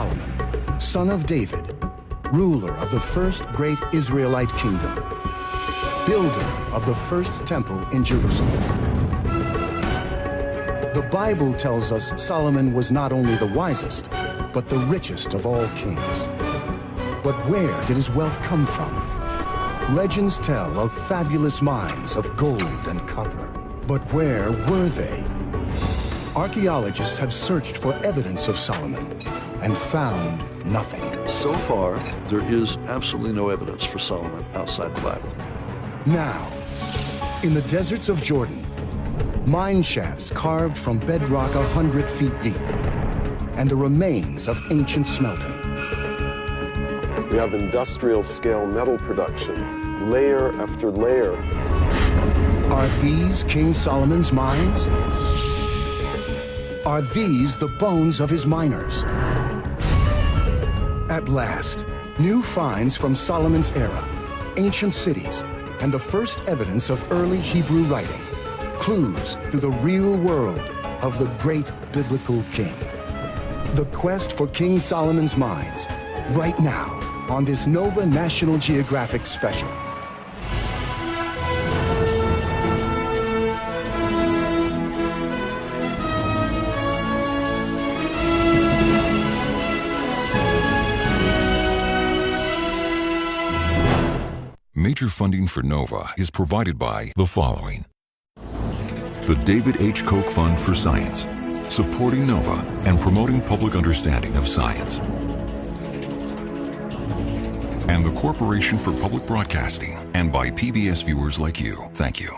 Solomon, son of David, ruler of the first great Israelite kingdom, builder of the first temple in Jerusalem. The Bible tells us Solomon was not only the wisest, but the richest of all kings. But where did his wealth come from? Legends tell of fabulous mines of gold and copper. But where were they? Archaeologists have searched for evidence of Solomon and found nothing. So far, there is absolutely no evidence for Solomon outside the Bible. Now, in the deserts of Jordan, mine shafts carved from bedrock 100 feet deep, and the remains of ancient smelting. We have industrial-scale metal production, layer after layer. Are these King Solomon's mines? Are these the bones of his miners? At last, new finds from Solomon's era, ancient cities, and the first evidence of early Hebrew writing, clues to the real world of the great biblical king. The quest for King Solomon's mines, right now, on this Nova National Geographic special. Major funding for NOVA is provided by the following: the David H. Koch Fund for Science, supporting NOVA and promoting public understanding of science, and the Corporation for Public Broadcasting, and by PBS viewers like you. Thank you.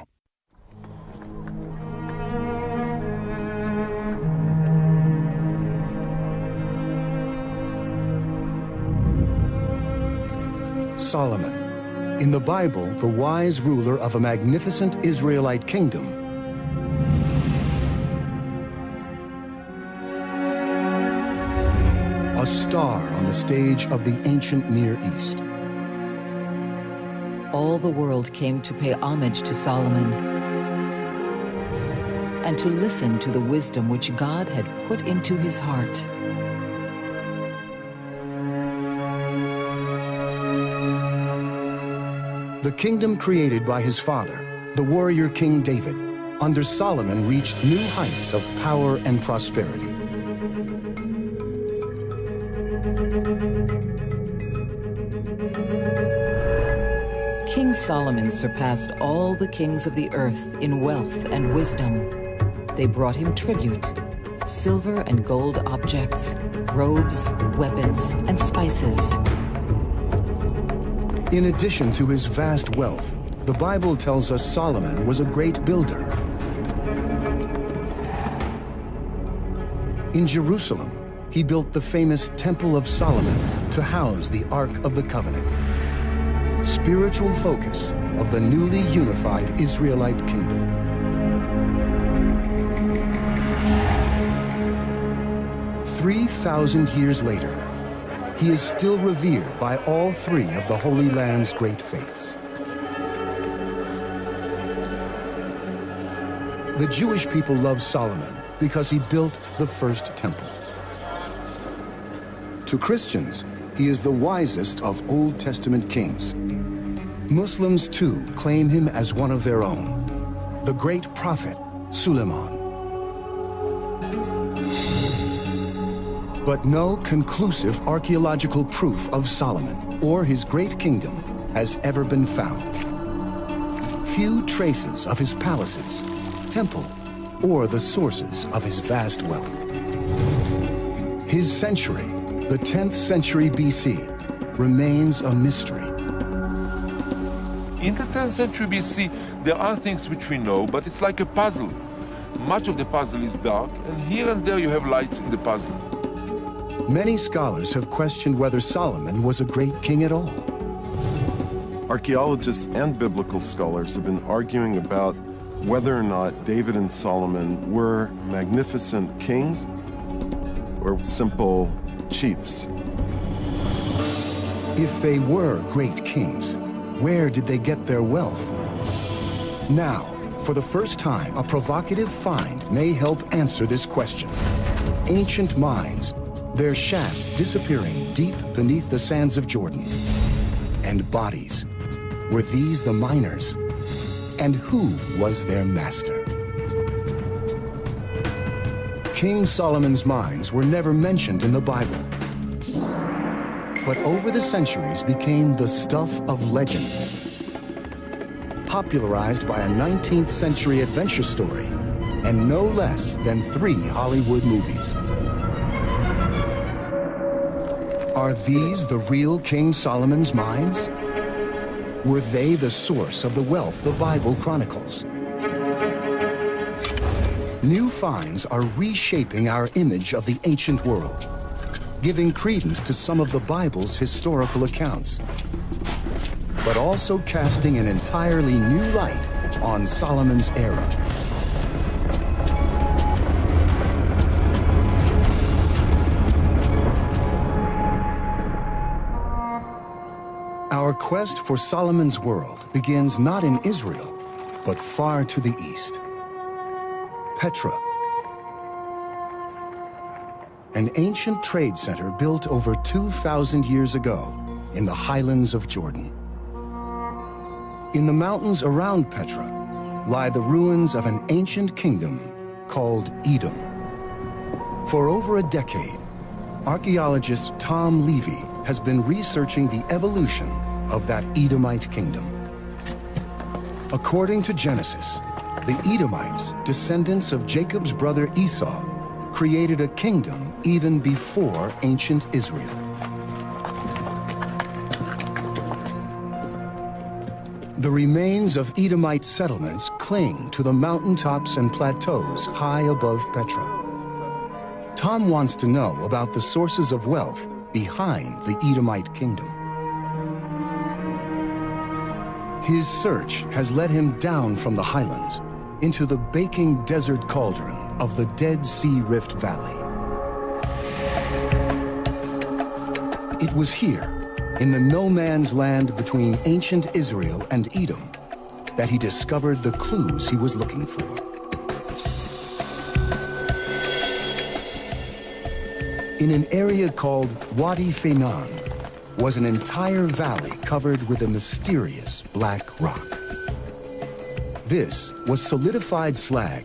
Solomon, in the Bible, the wise ruler of a magnificent Israelite kingdom. A star on the stage of the ancient Near East. All the world came to pay homage to Solomon and to listen to the wisdom which God had put into his heart. The kingdom created by his father, the warrior King David, under Solomon reached new heights of power and prosperity. King Solomon surpassed all the kings of the earth in wealth and wisdom. They brought him tribute, silver and gold objects, robes, weapons, and spices. In addition to his vast wealth, the Bible tells us Solomon was a great builder. In Jerusalem, he built the famous Temple of Solomon to house the Ark of the Covenant, spiritual focus of the newly unified Israelite kingdom. "3,000 years later, he is still revered by all three of the Holy Land's great faiths. The Jewish people love Solomon because he built the first temple. To Christians, he is the wisest of Old Testament kings. Muslims, too, claim him as one of their own, the great prophet Suleiman. But no conclusive archaeological proof of Solomon or his great kingdom has ever been found. Few traces of his palaces, temple, or the sources of his vast wealth. His century, the 10th century BC, remains a mystery. In the 10th century BC, there are things which we know, but it's like a puzzle. Much of the puzzle is dark, and here and there you have lights in the puzzle. Many scholars have questioned whether Solomon was a great king at all. Archaeologists and biblical scholars have been arguing about whether or not David and Solomon were magnificent kings or simple chiefs. If they were great kings, where did they get their wealth? Now, for the first time, a provocative find may help answer this question. Ancient mines their shafts disappearing deep beneath the sands of Jordan. And bodies. Were these the miners? And who was their master? King Solomon's mines were never mentioned in the Bible, but over the centuries became the stuff of legend, popularized by a 19th century adventure story and no less than 3 Hollywood movies. Are these the real King Solomon's mines? Were they the source of the wealth the Bible chronicles? New finds are reshaping our image of the ancient world, giving credence to some of the Bible's historical accounts, but also casting an entirely new light on Solomon's era. Our quest for Solomon's world begins not in Israel, but far to the east. Petra, an ancient trade center built over 2,000 years ago in the highlands of Jordan. In the mountains around Petra lie the ruins of an ancient kingdom called Edom. For over a decade, archaeologist Tom Levy has been researching the evolution of that Edomite kingdom. According to Genesis, the Edomites, descendants of Jacob's brother Esau, created a kingdom even before ancient Israel. The remains of Edomite settlements cling to the mountaintops and plateaus high above Petra. Tom wants to know about the sources of wealth behind the Edomite kingdom. His search has led him down from the highlands into the baking desert cauldron of the Dead Sea Rift Valley. It was here, in the no-man's land between ancient Israel and Edom, that he discovered the clues he was looking for. In an area called Wadi Feinan was an entire valley covered with a mysterious black rock. This was solidified slag,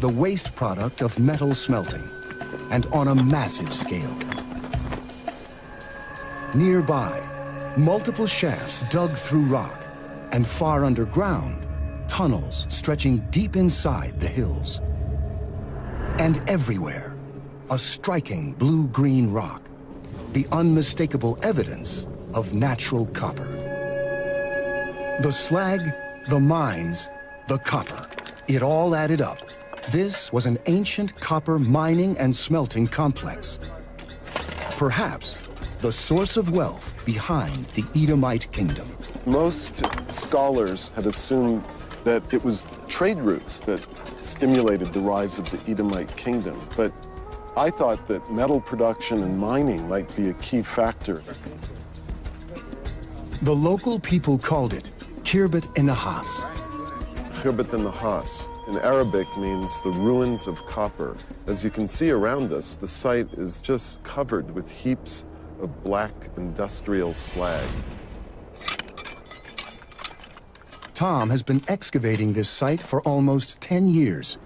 the waste product of metal smelting, and on a massive scale. Nearby, multiple shafts dug through rock, and far underground, tunnels stretching deep inside the hills. And everywhere, a striking blue-green rock, the unmistakable evidence of natural copper. The slag, the mines, the copper, it all added up. This was an ancient copper mining and smelting complex. Perhaps the source of wealth behind the Edomite kingdom. Most scholars had assumed that it was trade routes that stimulated the rise of the Edomite kingdom, but I thought that metal production and mining might be a key factor. The local people called it Khirbet en-Nahas. Khirbet en-Nahas in Arabic means the ruins of copper. As you can see around us, the site is just covered with heaps of black industrial slag. Tom has been excavating this site for almost 10 years.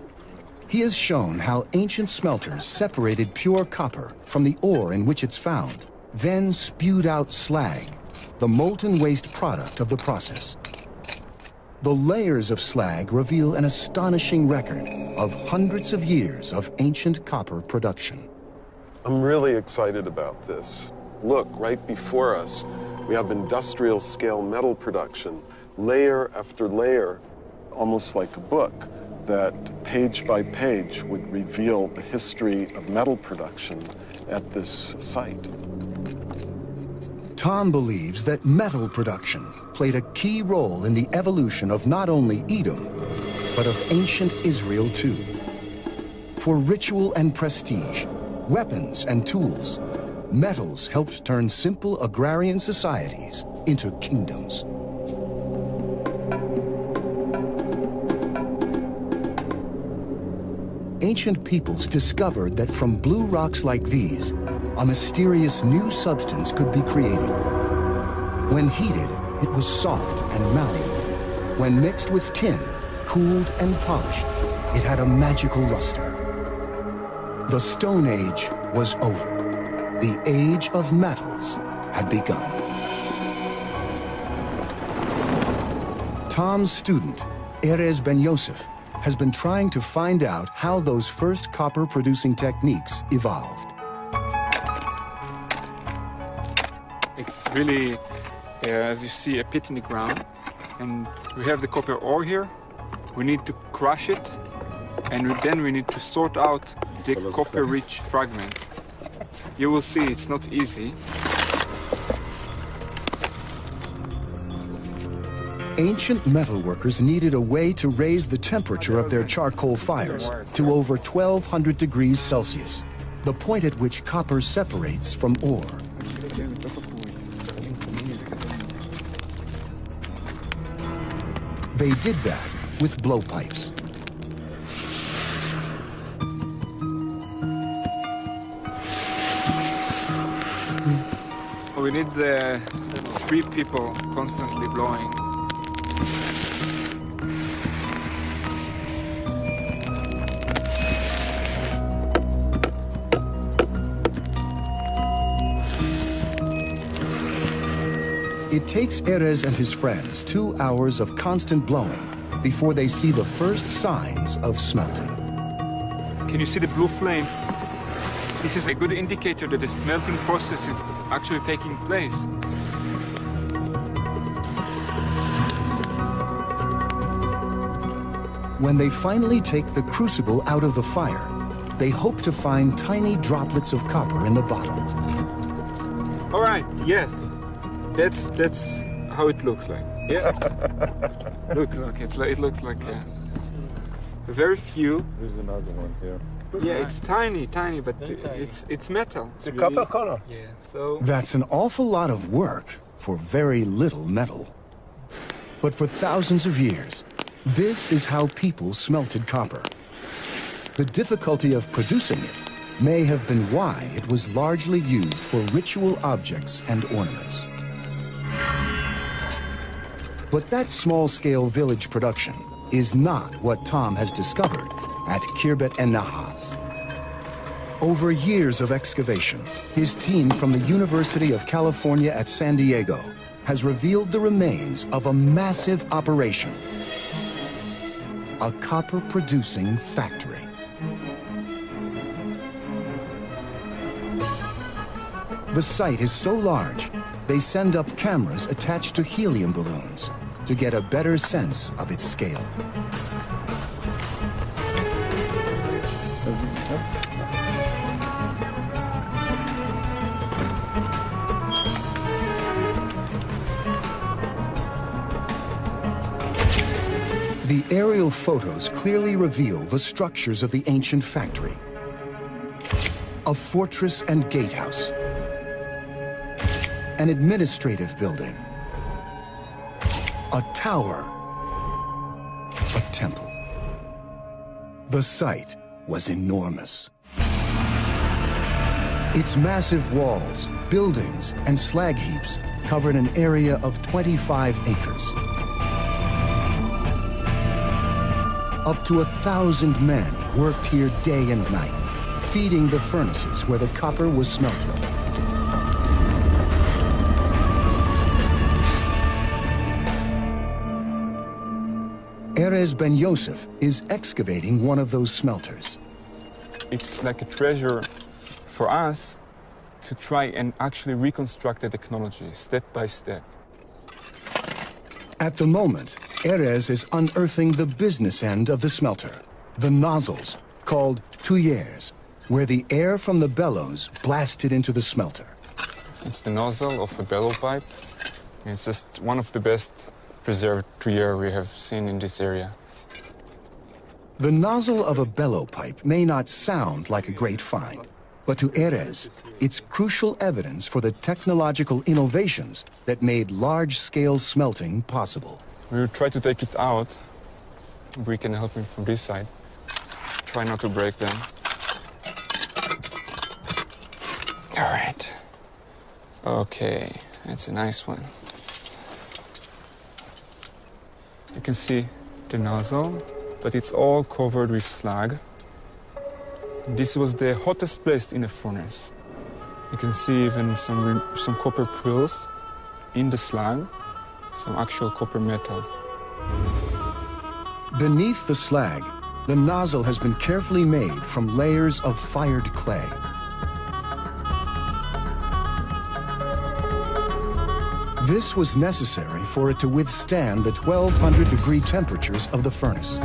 He has shown how ancient smelters separated pure copper from the ore in which it's found, then spewed out slag, the molten waste product of the process. The layers of slag reveal an astonishing record of hundreds of years of ancient copper production. I'm really excited about this. Look, right before us, we have industrial scale metal production, layer after layer, almost like a book, that page by page would reveal the history of metal production at this site. Tom believes that metal production played a key role in the evolution of not only Edom, but of ancient Israel too. For ritual and prestige, weapons and tools, metals helped turn simple agrarian societies into kingdoms. Ancient peoples discovered that from blue rocks like these, a mysterious new substance could be created. When heated, it was soft and malleable. When mixed with tin, cooled and polished, it had a magical luster. The Stone Age was over. The age of metals had begun. Tom's student, Erez Ben Yosef, has been trying to find out how those first copper-producing techniques evolved. It's really, as you see, a pit in the ground. And we have the copper ore here. We need to crush it, and then we need to sort out the copper-rich fragments. You will see it's not easy. Ancient metalworkers needed a way to raise the temperature of their charcoal fires to over 1,200 degrees Celsius, the point at which copper separates from ore. They did that with blowpipes. We need the 3 people constantly blowing. It takes Erez and his friends 2 hours of constant blowing before they see the first signs of smelting. Can you see the blue flame? This is a good indicator that the smelting process is actually taking place. When they finally take the crucible out of the fire, they hope to find tiny droplets of copper in the bottom. All right, yes. That's how it looks like. Yeah. look, it looks like very few. There's another one here. Yeah, it's tiny, but it's metal. It's a copper color. Yeah, so... That's an awful lot of work for very little metal. But for thousands of years, this is how people smelted copper. The difficulty of producing it may have been why it was largely used for ritual objects and ornaments. But that small-scale village production is not what Tom has discovered at Khirbet en Nahas. Over years of excavation, his team from the University of California at San Diego has revealed the remains of a massive operation, a copper-producing factory. The site is so large, they send up cameras attached to helium balloons to get a better sense of its scale. The aerial photos clearly reveal the structures of the ancient factory. A fortress and gatehouse. An administrative building. A tower. A temple. The site was enormous. Its massive walls, buildings, and slag heaps covered an area of 25 acres. Up to 1,000 men worked here day and night, feeding the furnaces where the copper was smelted. Erez Ben Yosef is excavating one of those smelters. It's like a treasure for us to try and actually reconstruct the technology step by step. At the moment, Erez is unearthing the business end of the smelter, the nozzles, called tuyères, where the air from the bellows blasted into the smelter. It's the nozzle of a bellow pipe. It's just one of the best preserved tuyères we have seen in this area. The nozzle of a bellow pipe may not sound like a great find, but to Erez, it's crucial evidence for the technological innovations that made large-scale smelting possible. We will try to take it out. We can help me from this side. Try not to break them. All right. Okay, that's a nice one. You can see the nozzle, but it's all covered with slag. This was the hottest place in the furnace. You can see even some copper prills in the slag, some actual copper metal. Beneath the slag, the nozzle has been carefully made from layers of fired clay. This was necessary for it to withstand the 1200-degree temperatures of the furnace.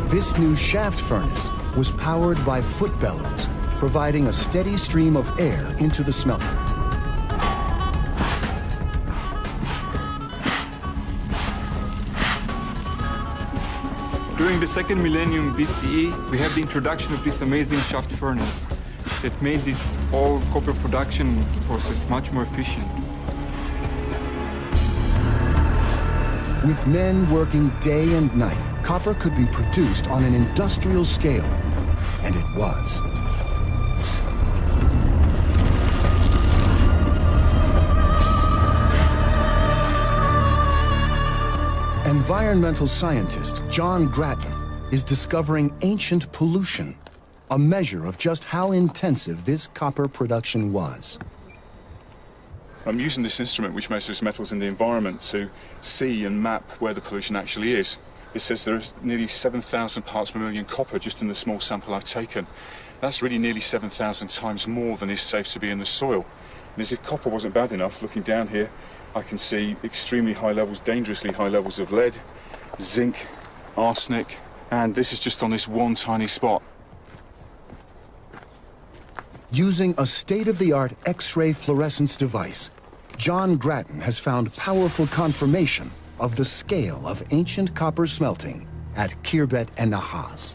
This new shaft furnace was powered by foot bellows, providing a steady stream of air into the smelter. During the second millennium BCE, we have the introduction of this amazing shaft furnace that made this whole copper production process much more efficient. With men working day and night, copper could be produced on an industrial scale, and it was. Environmental scientist John Grattan is discovering ancient pollution, a measure of just how intensive this copper production was. I'm using this instrument which measures metals in the environment to see and map where the pollution actually is. It says there is nearly 7,000 parts per million copper just in the small sample I've taken. That's really nearly 7,000 times more than is safe to be in the soil. And as if copper wasn't bad enough, looking down here, I can see extremely high levels, dangerously high levels of lead, zinc, arsenic, and this is just on this one tiny spot. Using a state-of-the-art X-ray fluorescence device, John Grattan has found powerful confirmation of the scale of ancient copper smelting at Khirbet and Nahas.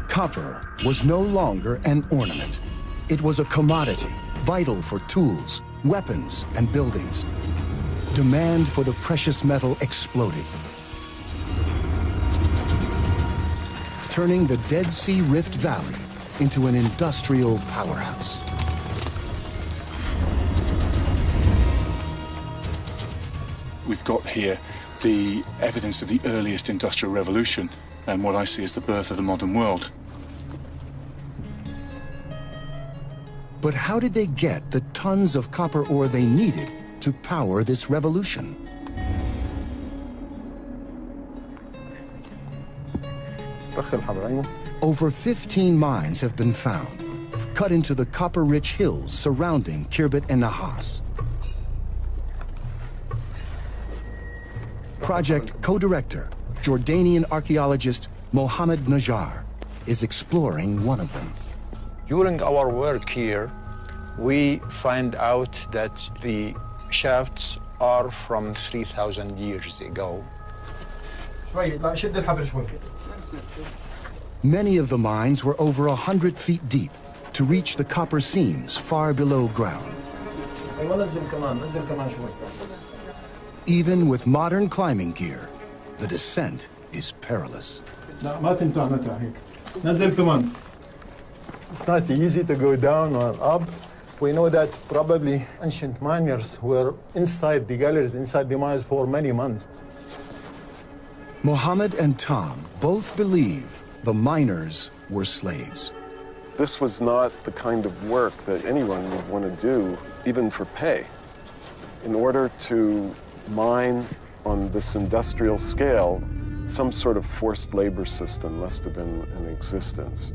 Copper was no longer an ornament. It was a commodity, vital for tools, weapons, and buildings. Demand for the precious metal exploded, turning the Dead Sea Rift Valley into an industrial powerhouse. We've got here the evidence of the earliest industrial revolution and what I see as the birth of the modern world. But how did they get the tons of copper ore they needed to power this revolution? Over 15 mines have been found, cut into the copper-rich hills surrounding Khirbet and Nahas. Project co-director, Jordanian archaeologist Mohammed Najjar, is exploring one of them. During our work here, we find out that the shafts are from 3,000 years ago. Many of the mines were over 100 feet deep to reach the copper seams far below ground. Even with modern climbing gear, the descent is perilous. It's not easy to go down or up. We know that probably ancient miners were inside the galleries, inside the mines for many months. Mohammed and Tom both believe the miners were slaves. This was not the kind of work that anyone would want to do, even for pay. In order to mine on this industrial scale, some sort of forced labor system must have been in existence.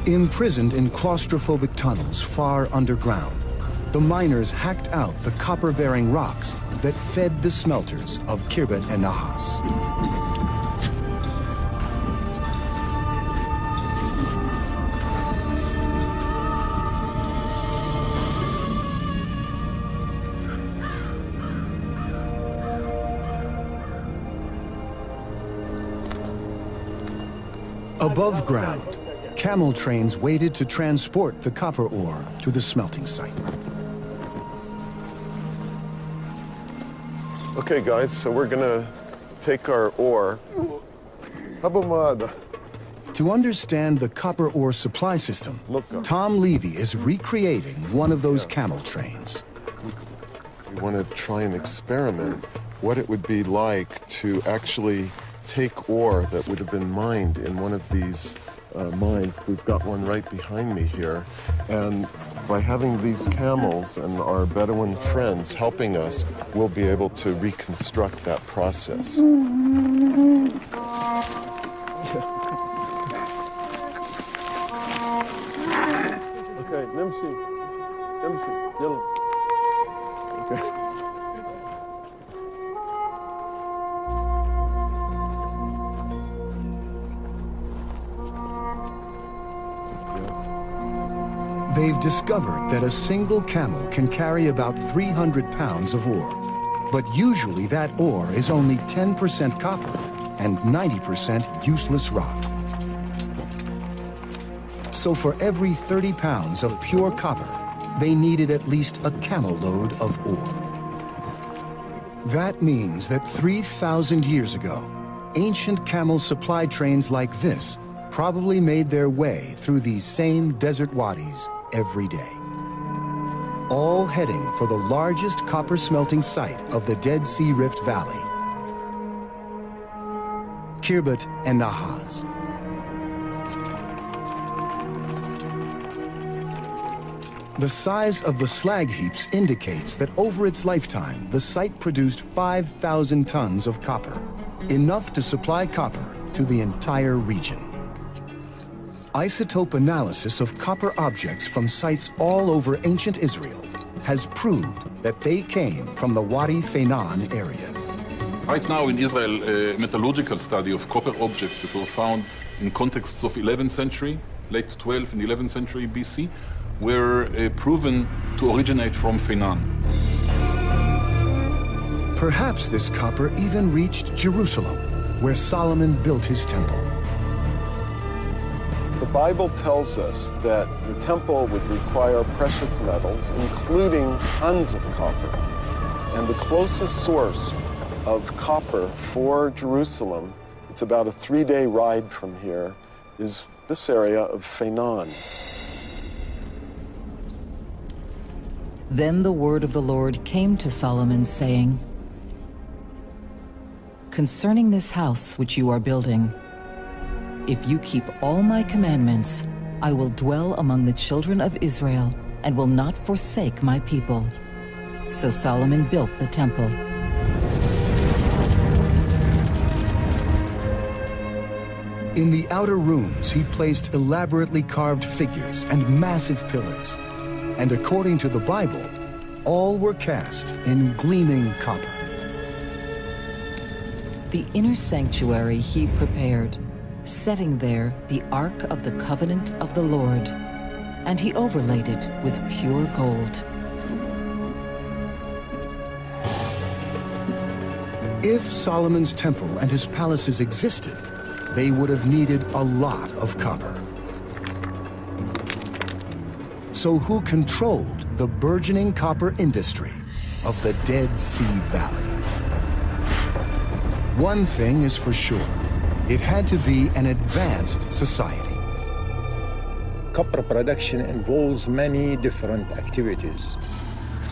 Imprisoned in claustrophobic tunnels far underground, the miners hacked out the copper-bearing rocks that fed the smelters of Khirbet and Nahas. Above ground, camel trains waited to transport the copper ore to the smelting site. Okay, guys, so we're gonna take our ore. To understand the copper ore supply system, Tom Levy is recreating one of those camel trains. We want to try and experiment what it would be like to actually take ore that would have been mined in one of these mines. We've got one right behind me here. And by having these camels and our Bedouin friends helping us, we'll be able to reconstruct that process. Okay, nimshi, yellow. Okay. They've discovered that a single camel can carry about 300 pounds of ore. But usually that ore is only 10% copper and 90% useless rock. So for every 30 pounds of pure copper, they needed at least a camel load of ore. That means that 3,000 years ago, ancient camel supply trains like this probably made their way through these same desert wadis every day, all heading for the largest copper smelting site of the Dead Sea Rift Valley, Khirbet and Nahaz. The size of the slag heaps indicates that over its lifetime, the site produced 5,000 tons of copper, enough to supply copper to the entire region. Isotope analysis of copper objects from sites all over ancient Israel has proved that they came from the Wadi Feinan area. Right now in Israel, a metallurgical study of copper objects that were found in contexts of 11th century, late 12th and 11th century BC, were proven to originate from Feinan. Perhaps this copper even reached Jerusalem, where Solomon built his temple. The Bible tells us that the temple would require precious metals, including tons of copper. And the closest source of copper for Jerusalem, it's about a 3-day ride from here, is this area of Feinan. Then the word of the Lord came to Solomon, saying, "Concerning this house which you are building, if you keep all my commandments, I will dwell among the children of Israel and will not forsake my people." So Solomon built the temple. In the outer rooms, he placed elaborately carved figures and massive pillars. And according to the Bible, all were cast in gleaming copper. The inner sanctuary he prepared, setting there the Ark of the Covenant of the Lord, and he overlaid it with pure gold. If Solomon's temple and his palaces existed, they would have needed a lot of copper. So who controlled the burgeoning copper industry of the Dead Sea Valley? One thing is for sure, it had to be an advanced society. Copper production involves many different activities.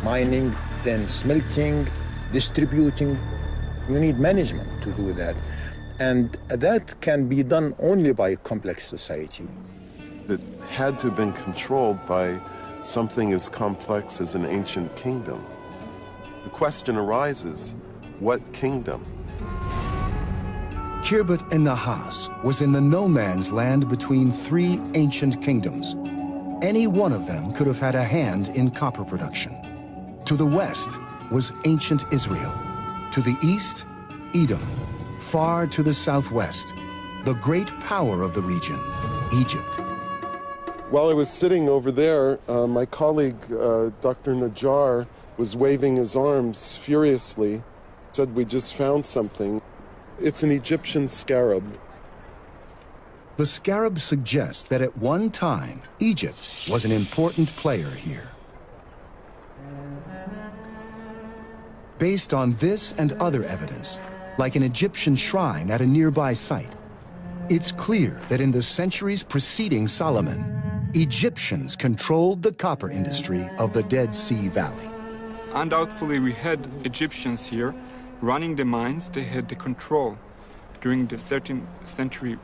Mining, then smelting, distributing. You need management to do that. And that can be done only by a complex society. It had to have been controlled by something as complex as an ancient kingdom. The question arises, what kingdom? Khirbet and Nahas was in the no man's land between 3 ancient kingdoms. Any one of them could have had a hand in copper production. To the west was ancient Israel. To the east, Edom. Far to the southwest, the great power of the region, Egypt. While I was sitting over there, my colleague, Dr. Najjar, was waving his arms furiously, said, "We just found something. It's an Egyptian scarab." The scarab suggests that at one time, Egypt was an important player here. Based on this and other evidence, like an Egyptian shrine at a nearby site, it's clear that in the centuries preceding Solomon, Egyptians controlled the copper industry of the Dead Sea Valley. Undoubtedly, we had Egyptians here running the mines. They had the control during the 13th century.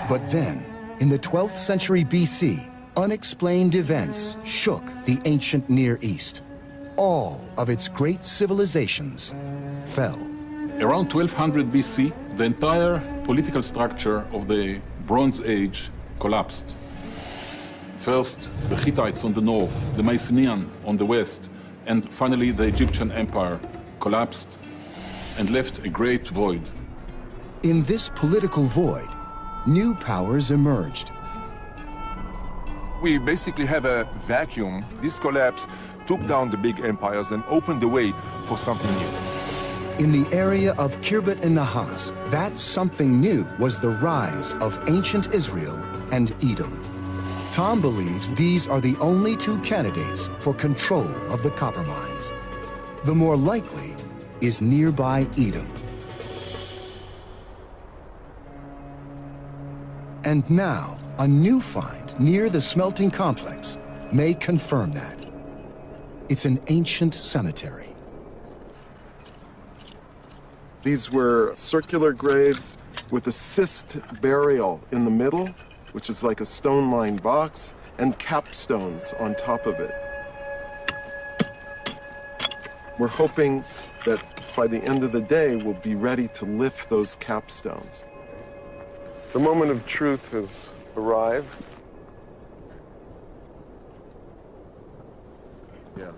But then, in the 12th century BC, unexplained events shook the ancient Near East. All of its great civilizations fell. Around 1200 BC, the entire political structure of the Bronze Age collapsed. First, the Hittites on the north, the Mycenaean on the west, and finally the Egyptian Empire collapsed and left a great void. In this political void, new powers emerged. We basically have a vacuum. This collapse took down the big empires and opened the way for something new. In the area of Khirbet and Nahas, that something new was the rise of ancient Israel and Edom. Tom believes these are the only two candidates for control of the copper mines. The more likely is nearby Edom. And now, a new find near the smelting complex may confirm that. It's an ancient cemetery. These were circular graves with a cyst burial in the middle, which is like a stone-lined box, and capstones on top of it. We're hoping that by the end of the day, we'll be ready to lift those capstones. The moment of truth has arrived. Yeah.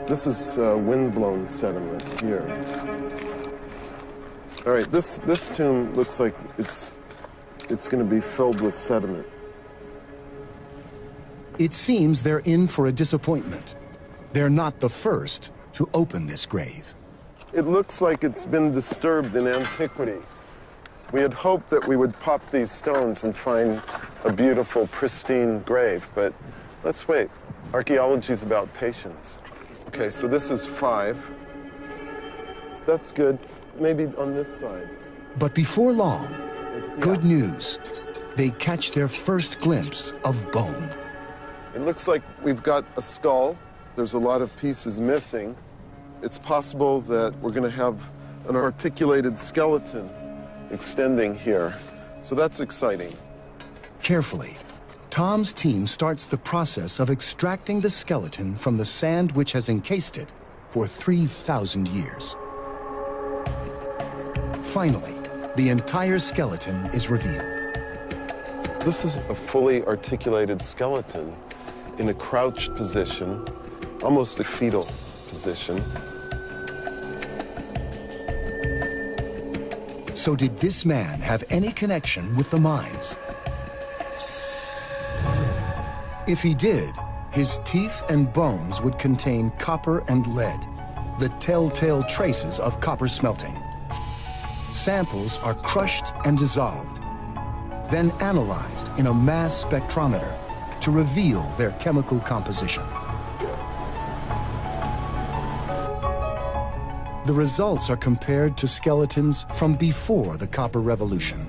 This is wind-blown sediment here. All right, this tomb looks like it's going to be filled with sediment. It seems they're in for a disappointment. They're not the first to open this grave. It looks like it's been disturbed in antiquity. We had hoped that we would pop these stones and find a beautiful, pristine grave, but let's wait. Archaeology is about patience. Okay, so this is 5. That's good. Maybe on this side. But before long, good news. They catch their first glimpse of bone. It looks like we've got a skull. There's a lot of pieces missing. It's possible that we're going to have an articulated skeleton extending here. So that's exciting. Carefully, Tom's team starts the process of extracting the skeleton from the sand which has encased it for 3,000 years. Finally, the entire skeleton is revealed. This is a fully articulated skeleton in a crouched position, almost a fetal position. So did this man have any connection with the mines? If he did, his teeth and bones would contain copper and lead, the telltale traces of copper smelting. Samples are crushed and dissolved, then analyzed in a mass spectrometer to reveal their chemical composition. The results are compared to skeletons from before the Copper Revolution.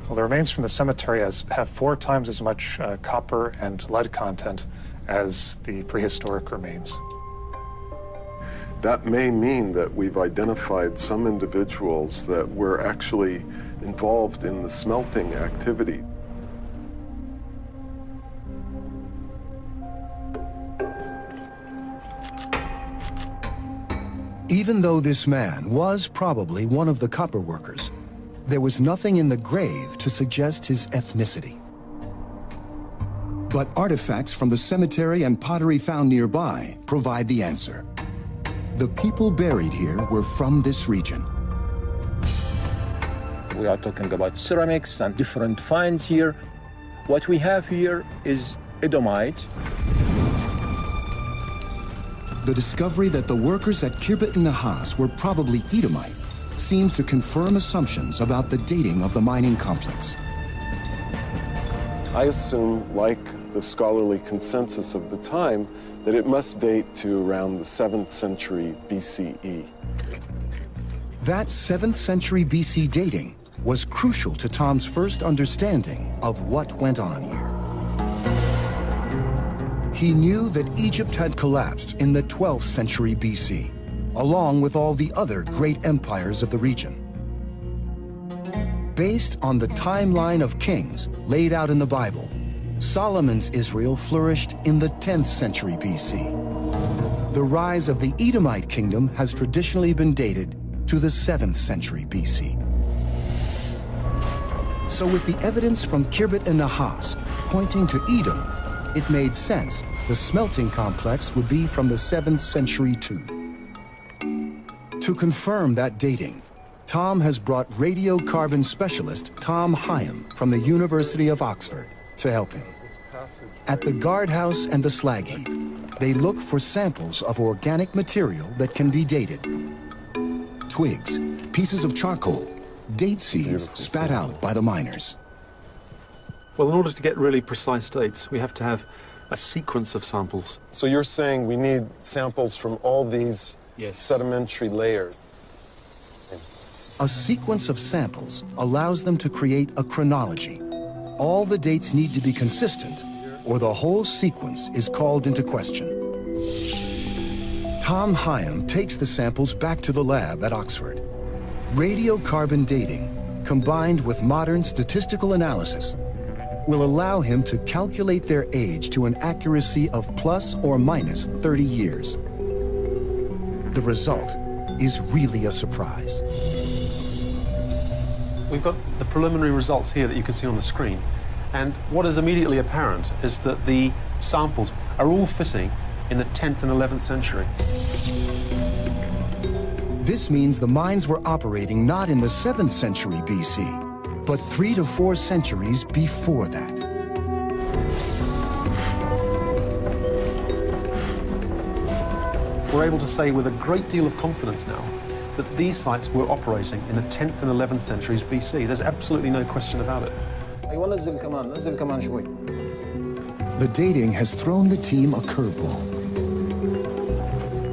Well, the remains from the cemetery have 4 times as much copper and lead content as the prehistoric remains. That may mean that we've identified some individuals that were actually involved in the smelting activity. Even though this man was probably one of the copper workers, there was nothing in the grave to suggest his ethnicity. But artifacts from the cemetery and pottery found nearby provide the answer. The people buried here were from this region. We are talking about ceramics and different finds here. What we have here is Edomite. The discovery that the workers at Khirbet and Nahas were probably Edomite seems to confirm assumptions about the dating of the mining complex. I assume, like the scholarly consensus of the time, that it must date to around the 7th century BCE. That 7th century BC dating was crucial to Tom's first understanding of what went on here. He knew that Egypt had collapsed in the 12th century BC, along with all the other great empires of the region. Based on the timeline of kings laid out in the Bible, Solomon's Israel flourished in the 10th century BC. The rise of the Edomite kingdom has traditionally been dated to the 7th century BC. So with the evidence from Khirbet and Nahas pointing to Edom, it made sense the smelting complex would be from the 7th century too. To confirm that dating, Tom has brought radiocarbon specialist Tom Hyam from the University of Oxford to help him. At the guardhouse and the slag heap, they look for samples of organic material that can be dated. Twigs, pieces of charcoal, date seeds spat out by the miners. Well, in order to get really precise dates, we have to have a sequence of samples. So you're saying we need samples from all these sedimentary layers? A sequence of samples allows them to create a chronology. All the dates need to be consistent, or the whole sequence is called into question. Tom Hyam takes the samples back to the lab at Oxford. Radiocarbon dating, combined with modern statistical analysis, will allow him to calculate their age to an accuracy of plus or minus 30 years. The result is really a surprise. We've got the preliminary results here that you can see on the screen. And what is immediately apparent is that the samples are all fitting in the 10th and 11th century. This means the mines were operating not in the 7th century BC, but 3 to 4 centuries before that. We're able to say with a great deal of confidence now that these sites were operating in the 10th and 11th centuries BC. There's absolutely no question about it. The dating has thrown the team a curveball.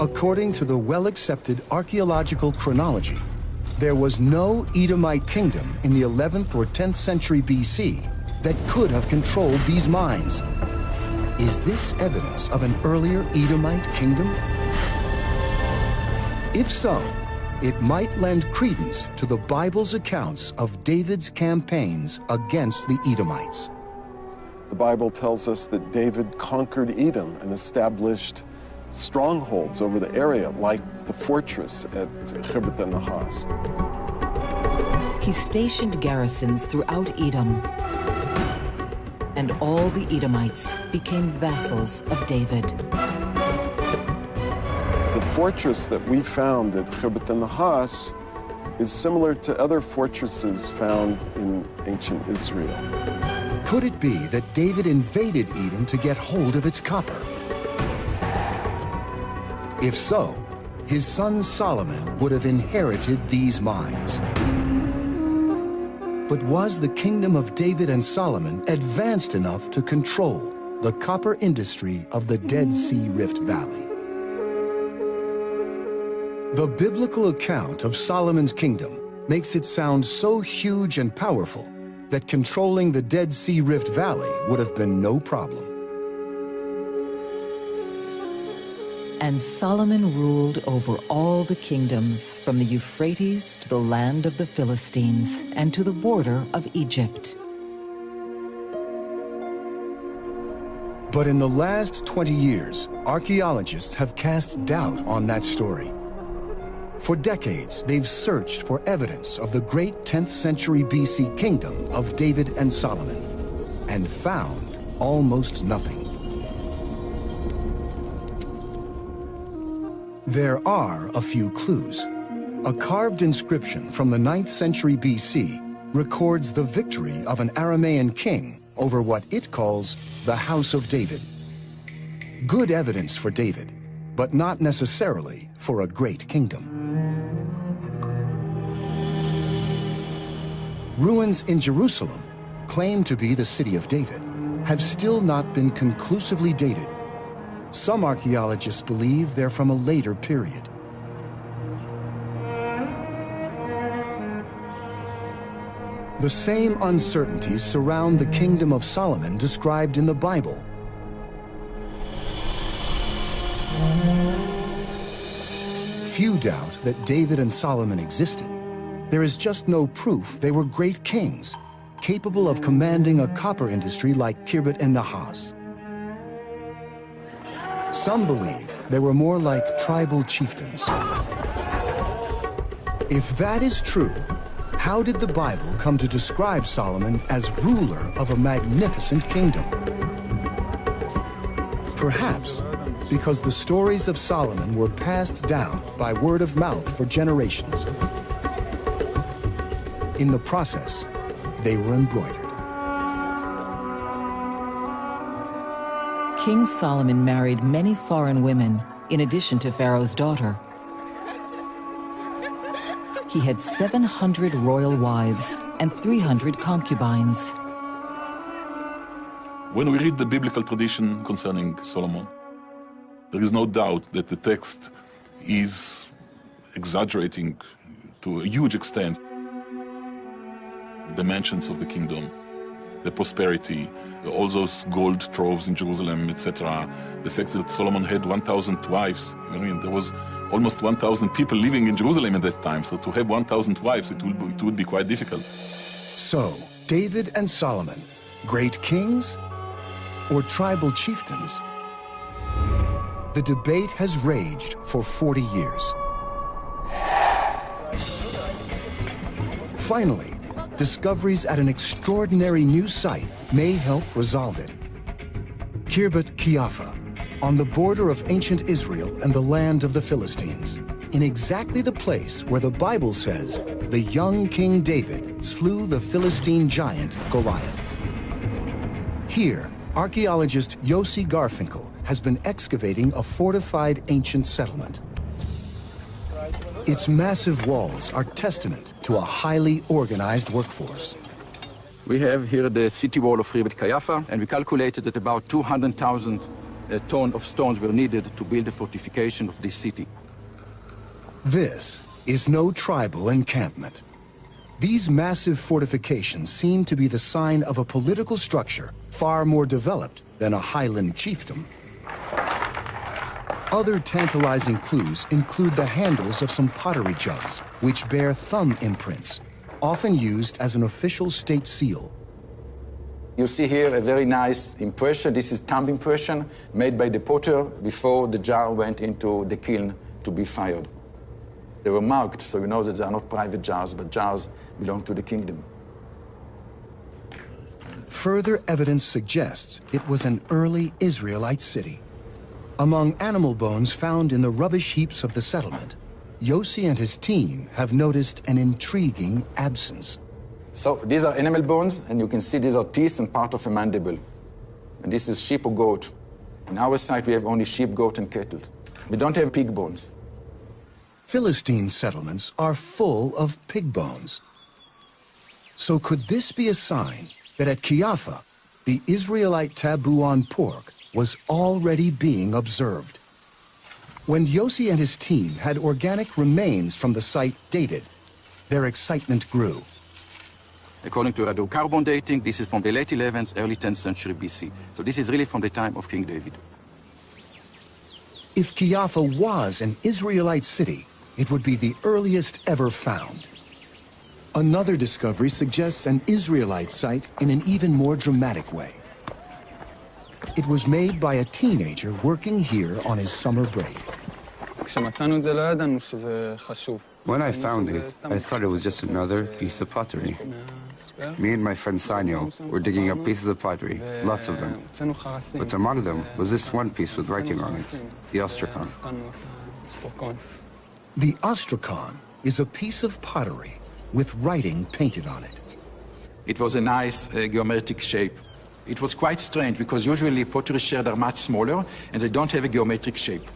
According to the well-accepted archaeological chronology, there was no Edomite kingdom in the 11th or 10th century BC that could have controlled these mines. Is this evidence of an earlier Edomite kingdom? If so, it might lend credence to the Bible's accounts of David's campaigns against the Edomites. The Bible tells us that David conquered Edom and established strongholds over the area, like the fortress at Khirbet and Nahas. He stationed garrisons throughout Edom, and all the Edomites became vassals of David. The fortress that we found at Khirbet and Nahas is similar to other fortresses found in ancient Israel. Could it be that David invaded Edom to get hold of its copper? If so, his son Solomon would have inherited these mines. But was the kingdom of David and Solomon advanced enough to control the copper industry of the Dead Sea Rift Valley? The biblical account of Solomon's kingdom makes it sound so huge and powerful that controlling the Dead Sea Rift Valley would have been no problem. And Solomon ruled over all the kingdoms from the Euphrates to the land of the Philistines and to the border of Egypt. But in the last 20 years, archaeologists have cast doubt on that story. For decades, they've searched for evidence of the great 10th century BC kingdom of David and Solomon, and found almost nothing. There are a few clues. A carved inscription from the 9th century BC records the victory of an Aramaean king over what it calls the House of David. Good evidence for David, but not necessarily for a great kingdom. Ruins in Jerusalem, claimed to be the city of David, have still not been conclusively dated. Some archaeologists believe they're from a later period. The same uncertainties surround the kingdom of Solomon described in the Bible. Few doubt that David and Solomon existed. There is just no proof they were great kings, capable of commanding a copper industry like Khirbet and Nahas. Some believe they were more like tribal chieftains. If that is true, how did the Bible come to describe Solomon as ruler of a magnificent kingdom? Perhaps because the stories of Solomon were passed down by word of mouth for generations. In the process, they were embroidered. King Solomon married many foreign women, in addition to Pharaoh's daughter. He had 700 royal wives and 300 concubines. When we read the biblical tradition concerning Solomon, there is no doubt that the text is exaggerating to a huge extent the mentions of the kingdom, the prosperity, all those gold troves in Jerusalem, etc. The fact that Solomon had 1,000 wives. I mean, there was almost 1,000 people living in Jerusalem at that time, so to have 1,000 wives, it would be quite difficult. So, David and Solomon, great kings or tribal chieftains? The debate has raged for 40 years. Finally, discoveries at an extraordinary new site may help resolve it. Khirbet Qeiyafa, on the border of ancient Israel and the land of the Philistines, in exactly the place where the Bible says the young King David slew the Philistine giant Goliath. Here, archaeologist Yossi Garfinkel has been excavating a fortified ancient settlement. Its massive walls are testament to a highly organized workforce. We have here the city wall of Khirbet Qeiyafa, and we calculated that about 200,000 tons of stones were needed to build the fortification of this city. This is no tribal encampment. These massive fortifications seem to be the sign of a political structure far more developed than a highland chiefdom. Other tantalizing clues include the handles of some pottery jugs, which bear thumb imprints, often used as an official state seal. You see here a very nice impression. This is thumb impression made by the potter before the jar went into the kiln to be fired. They were marked, so you know that they are not private jars, but jars belong to the kingdom. Further evidence suggests it was an early Israelite city. Among animal bones found in the rubbish heaps of the settlement, Yossi and his team have noticed an intriguing absence. So these are animal bones, and you can see these are teeth and part of a mandible. And this is sheep or goat. In our site, we have only sheep, goat, and cattle. We don't have pig bones. Philistine settlements are full of pig bones. So could this be a sign that at Qeiyafa, the Israelite taboo on pork was already being observed? When Yossi and his team had organic remains from the site dated, their excitement grew. According to radiocarbon dating, this is from the late 11th, early 10th century BC. So this is really from the time of King David. If Qeiyafa was an Israelite city, it would be the earliest ever found. Another discovery suggests an Israelite site in an even more dramatic way. It was made by a teenager working here on his summer break. When I found it, I thought it was just another piece of pottery. Me and my friend Sanyo were digging up pieces of pottery, lots of them. But among them was this one piece with writing on it, the ostrakon. The ostrakon is a piece of pottery with writing painted on it. It was a nice geometric shape. It was quite strange because usually pottery shards are much smaller and they don't have a geometric shape.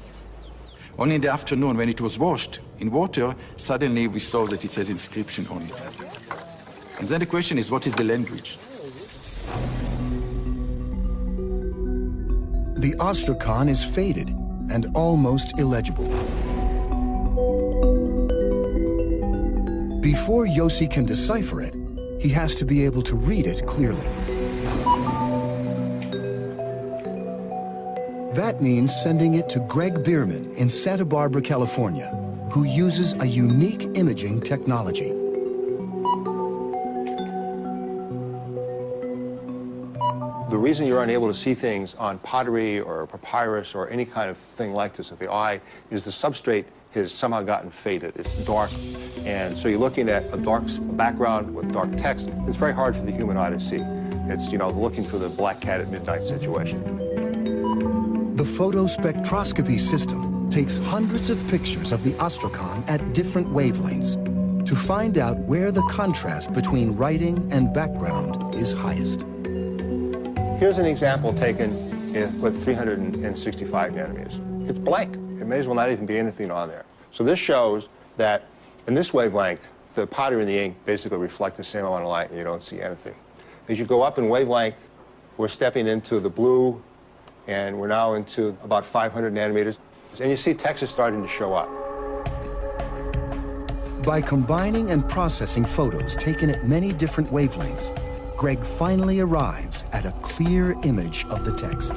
Only in the afternoon when it was washed in water, suddenly we saw that it has inscription on it. And then the question is, what is the language? The Ostrakhan is faded and almost illegible. Before Yossi can decipher it, he has to be able to read it clearly. That means sending it to Greg Bierman in Santa Barbara, California, who uses a unique imaging technology. The reason you're unable to see things on pottery or papyrus or any kind of thing like this with the eye is the substrate has somehow gotten faded. It's dark, and so you're looking at a dark background with dark text. It's very hard for the human eye to see. It's, you know, looking for the black cat at midnight situation. The photospectroscopy system takes hundreds of pictures of the Ostrakhan at different wavelengths to find out where the contrast between writing and background is highest. Here's an example taken with 365 nanometers. It's blank. It may as well not even be anything on there. So this shows that in this wavelength, the pottery and the ink basically reflect the same amount of light and you don't see anything. As you go up in wavelength, we're stepping into the blue, and we're now into about 500 nanometers. And you see text is starting to show up. By combining and processing photos taken at many different wavelengths, Greg finally arrives at a clear image of the text.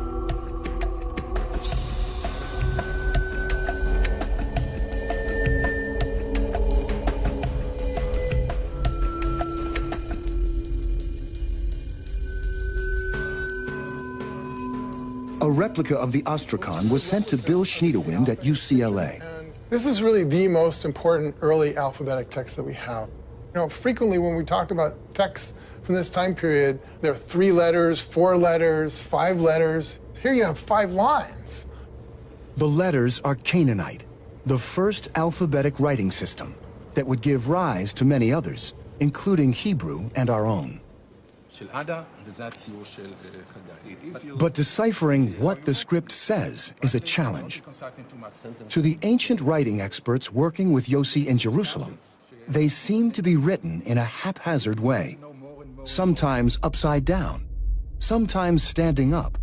A replica of the Ostrakhan was sent to Bill Schniedewind at UCLA. This is really the most important early alphabetic text that we have. You know, frequently when we talk about texts from this time period, there are 3 letters, 4 letters, 5 letters. Here you have 5 lines. The letters are Canaanite, the first alphabetic writing system that would give rise to many others, including Hebrew and our own. But deciphering what the script says is a challenge. To the ancient writing experts working with Yossi in Jerusalem, they seem to be written in a haphazard way, sometimes upside down, sometimes standing up,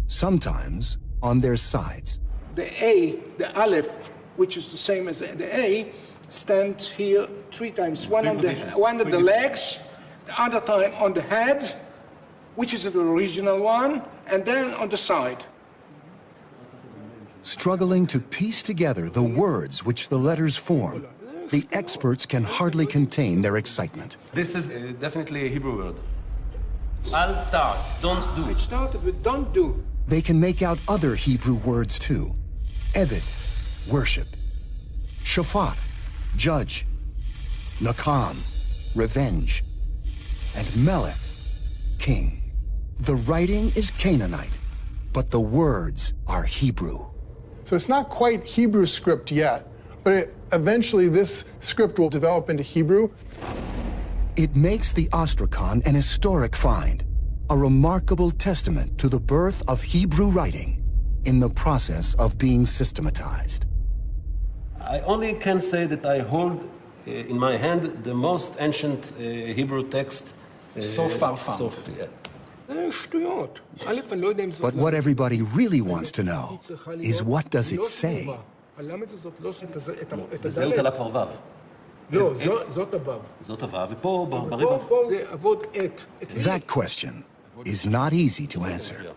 sometimes on their sides. The A, the Aleph, which is the same as the A, stands here 3 times. One on the legs, the other time on the head, which is the original one, and then on the side. Struggling to piece together the words which the letters form, the experts can hardly contain their excitement. This is definitely a Hebrew word. Al tas, don't do. It started with don't do. They can make out other Hebrew words too. Eved, worship. Shafat, judge. Nakam, revenge. And Melech, king. The writing is Canaanite, but the words are Hebrew. So it's not quite Hebrew script yet, but eventually this script will develop into Hebrew. It makes the Ostrakhan an historic find, a remarkable testament to the birth of Hebrew writing in the process of being systematized. I only can say that I hold in my hand the most ancient Hebrew text so far found. But what everybody really wants to know is, what does it say? בזהות עלה כבר וו. לא, זאת הוו. זאת הוו, ופה בריבוע. פה זה אבות עת. That question is not easy to answer.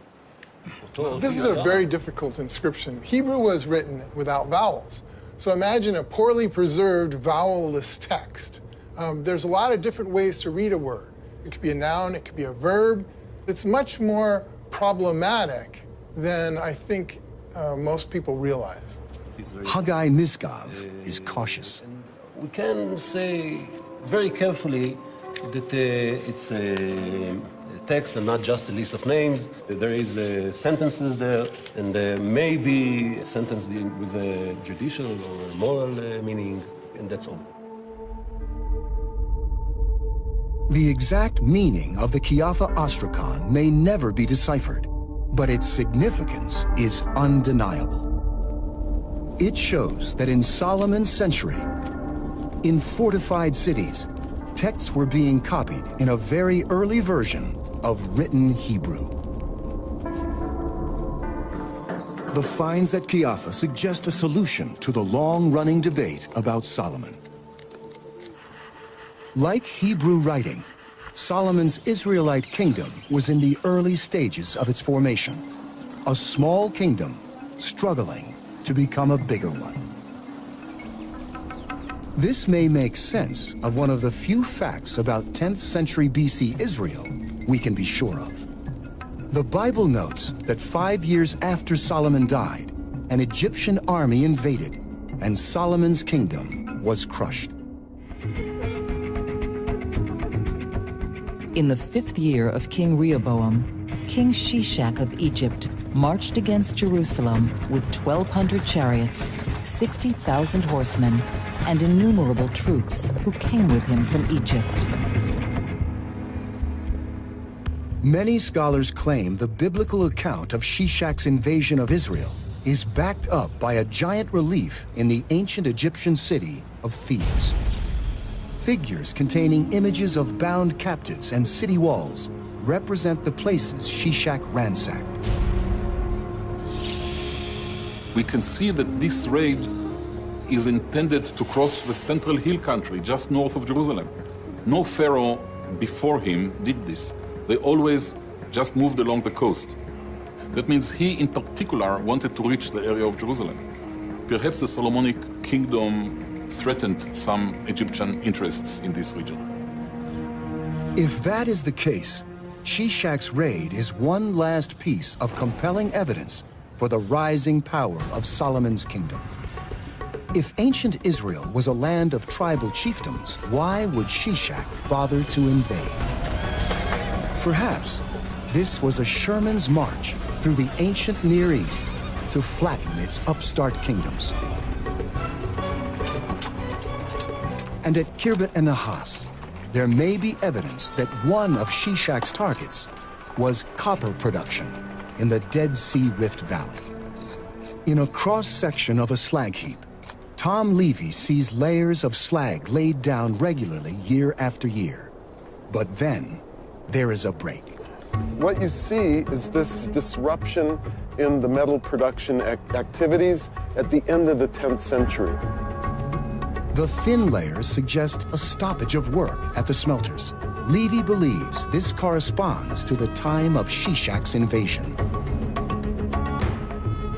This is a very difficult inscription. Hebrew was written without vowels. So imagine a poorly preserved vowel-less text. There's a lot of different ways to read a word. It could be a noun, it could be a verb. It's much more problematic than I think most people realize. Haggai Mizgav is cautious. We can say very carefully that it's a text and not just a list of names. There is sentences there, and maybe a sentence with a judicial or moral meaning, and that's all. The exact meaning of the Kiafa Ostrakhan may never be deciphered, but its significance is undeniable. It shows that in Solomon's century, in fortified cities, texts were being copied in a very early version of written Hebrew. The finds at Kiafa suggest a solution to the long-running debate about Solomon. Like Hebrew writing, Solomon's Israelite kingdom was in the early stages of its formation, a small kingdom struggling to become a bigger one. This may make sense of one of the few facts about 10th century BC Israel we can be sure of. The Bible notes that 5 years after Solomon died, an Egyptian army invaded, and Solomon's kingdom was crushed. In the 5th year of King Rehoboam, King Shishak of Egypt marched against Jerusalem with 1,200 chariots, 60,000 horsemen, and innumerable troops who came with him from Egypt. Many scholars claim the biblical account of Shishak's invasion of Israel is backed up by a giant relief in the ancient Egyptian city of Thebes. Figures containing images of bound captives and city walls represent the places Shishak ransacked. We can see that this raid is intended to cross the central hill country just north of Jerusalem. No pharaoh before him did this. They always just moved along the coast. That means he, in particular, wanted to reach the area of Jerusalem. Perhaps the Solomonic kingdom threatened some Egyptian interests in this region. If that is the case, Shishak's raid is one last piece of compelling evidence for the rising power of Solomon's kingdom. If ancient Israel was a land of tribal chiefdoms, why would Shishak bother to invade? Perhaps this was a Sherman's march through the ancient Near East to flatten its upstart kingdoms. And at Khirbet and Nahas, there may be evidence that one of Shishak's targets was copper production in the Dead Sea Rift Valley. In a cross-section of a slag heap, Tom Levy sees layers of slag laid down regularly year after year. But then, there is a break. What you see is this disruption in the metal production activities at the end of the 10th century. The thin layers suggest a stoppage of work at the smelters. Levy believes this corresponds to the time of Shishak's invasion.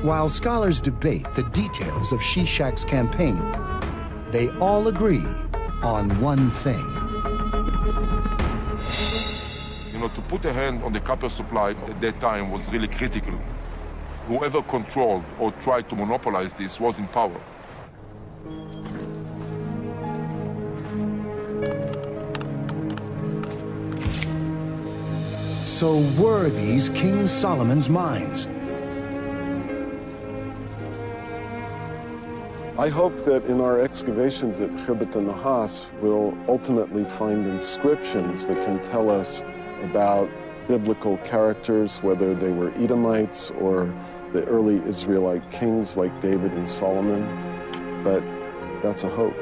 While scholars debate the details of Shishak's campaign, they all agree on one thing. To put a hand on the copper supply at that time was really critical. Whoever controlled or tried to monopolize this was in power. So were these King Solomon's mines? I hope that in our excavations at Khirbet and Nahas, we'll ultimately find inscriptions that can tell us about biblical characters, whether they were Edomites or the early Israelite kings like David and Solomon, but that's a hope.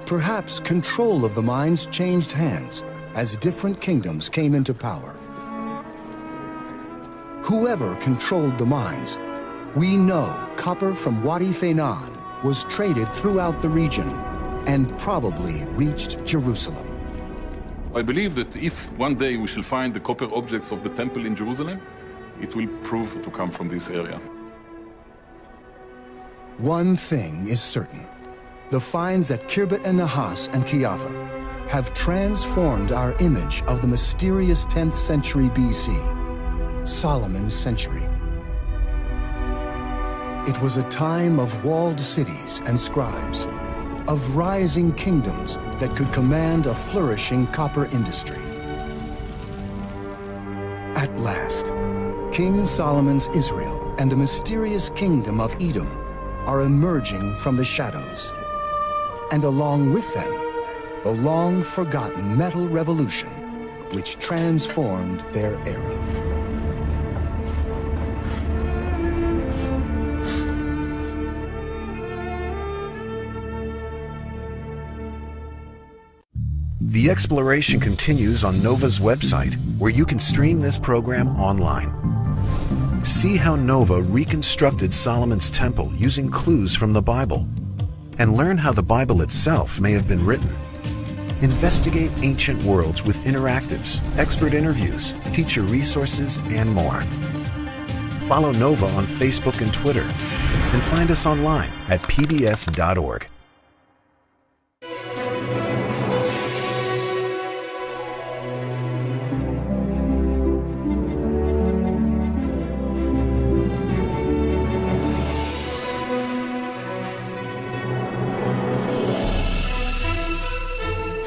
Perhaps control of the mines changed hands as different kingdoms came into power. Whoever controlled the mines, we know copper from Wadi Fainan was traded throughout the region and probably reached Jerusalem. I believe that if one day we shall find the copper objects of the temple in Jerusalem, it will prove to come from this area. One thing is certain. The finds at Khirbet and Nahas and Kiafa have transformed our image of the mysterious 10th century BC, Solomon's century. It was a time of walled cities and scribes, of rising kingdoms that could command a flourishing copper industry. At last, King Solomon's Israel and the mysterious kingdom of Edom are emerging from the shadows. And along with them, the long-forgotten metal revolution, which transformed their era. The exploration continues on NOVA's website, where you can stream this program online. See how NOVA reconstructed Solomon's temple using clues from the Bible, and learn how the Bible itself may have been written. Investigate ancient worlds with interactives, expert interviews, teacher resources, and more. Follow NOVA on Facebook and Twitter, and find us online at pbs.org.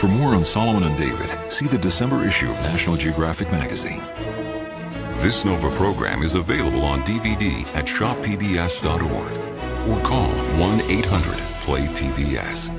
For more on Solomon and David, see the December issue of National Geographic magazine. This NOVA program is available on DVD at shoppbs.org or call 1-800-PLAY-PBS.